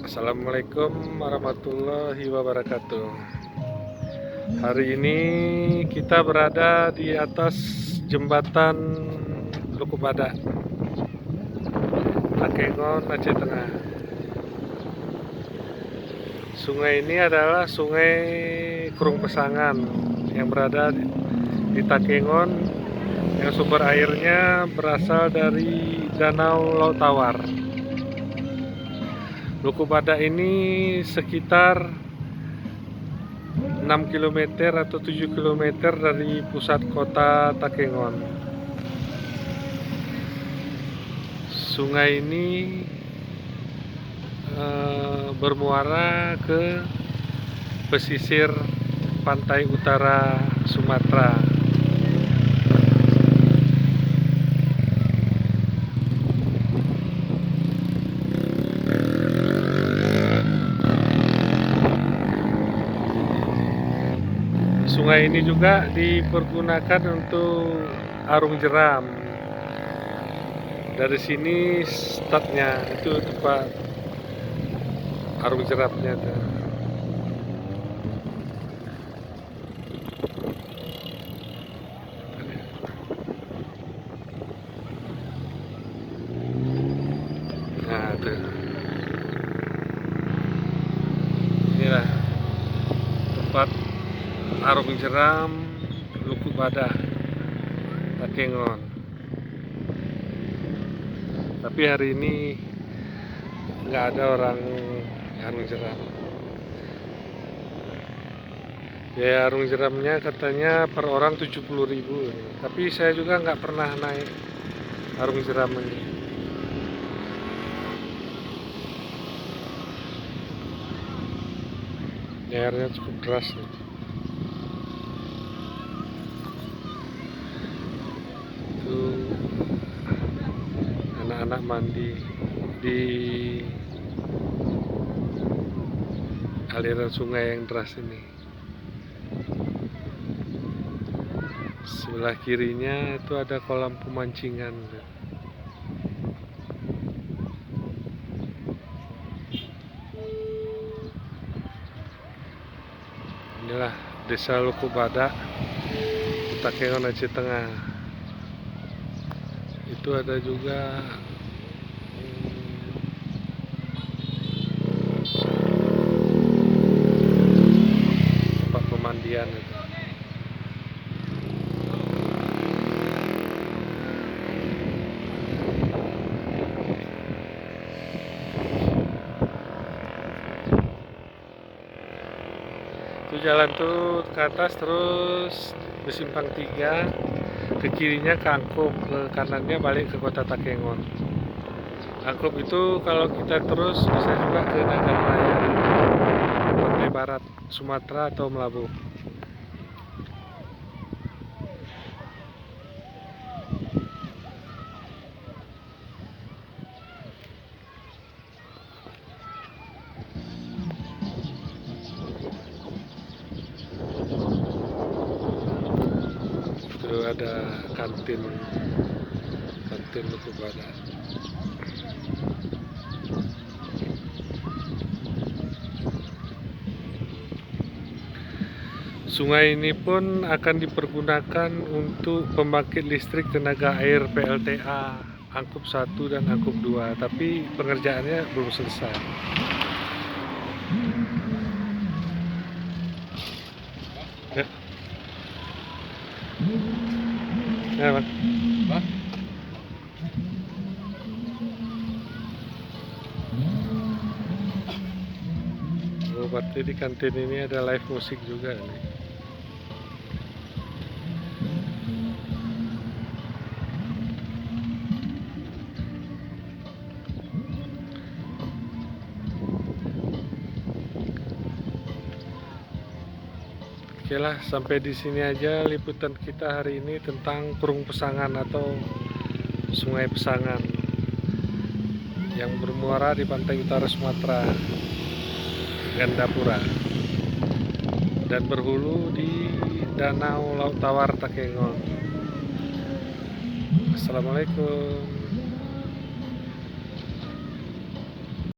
Assalamualaikum warahmatullahi wabarakatuh. Hari ini kita berada di atas jembatan Lukubada, Takengon, Aceh Tengah. Sungai ini adalah Sungai Kurung Pesangan yang berada di Takengon, yang sumber airnya berasal dari Danau Laut Tawar. Lukubada ini sekitar 6 km atau 7 km dari pusat kota Takengon. Sungai ini bermuara ke pesisir pantai utara Sumatera. Sungai ini juga dipergunakan untuk arung jeram. Dari sini startnya, itu tempat arung jeramnya tuh. Nah tuh, inilah tempat arung jeram Lukubada, Takengon. Tapi hari ini nggak ada orang arung jeram. Ya, arung jeramnya katanya per orang 70.000. Tapi saya juga nggak pernah naik arung jeram ini. Ya, airnya cukup deras nih. Anak-anak mandi di aliran sungai yang deras ini. Sebelah kirinya itu ada kolam pemancingan. Inilah Desa Lukubada, Takengon, Aceh Tengah. Itu ada juga tempat pemandian itu. Itu jalan tuh ke atas terus bersimpang 3, ke kirinya ke Angkup, ke kanannya balik ke kota Takengon. Angkup itu kalau kita terus bisa juga ke Nagan Raya, pantai barat Sumatera atau Melabu. Itu ada kantin Lukubada. Sungai ini pun akan dipergunakan untuk pembangkit listrik tenaga air PLTA Angkup 1 dan Angkup 2, tapi pengerjaannya belum selesai. Ya. Ya, Bang. Oh, berarti di kantin ini ada live musik juga nih. Oke lah, sampai di sini aja liputan kita hari ini tentang Kurung Pesangan atau Sungai Pesangan yang bermuara di pantai utara Sumatera, Gandapura, dan berhulu di Danau Laut Tawar Takengon. Assalamualaikum.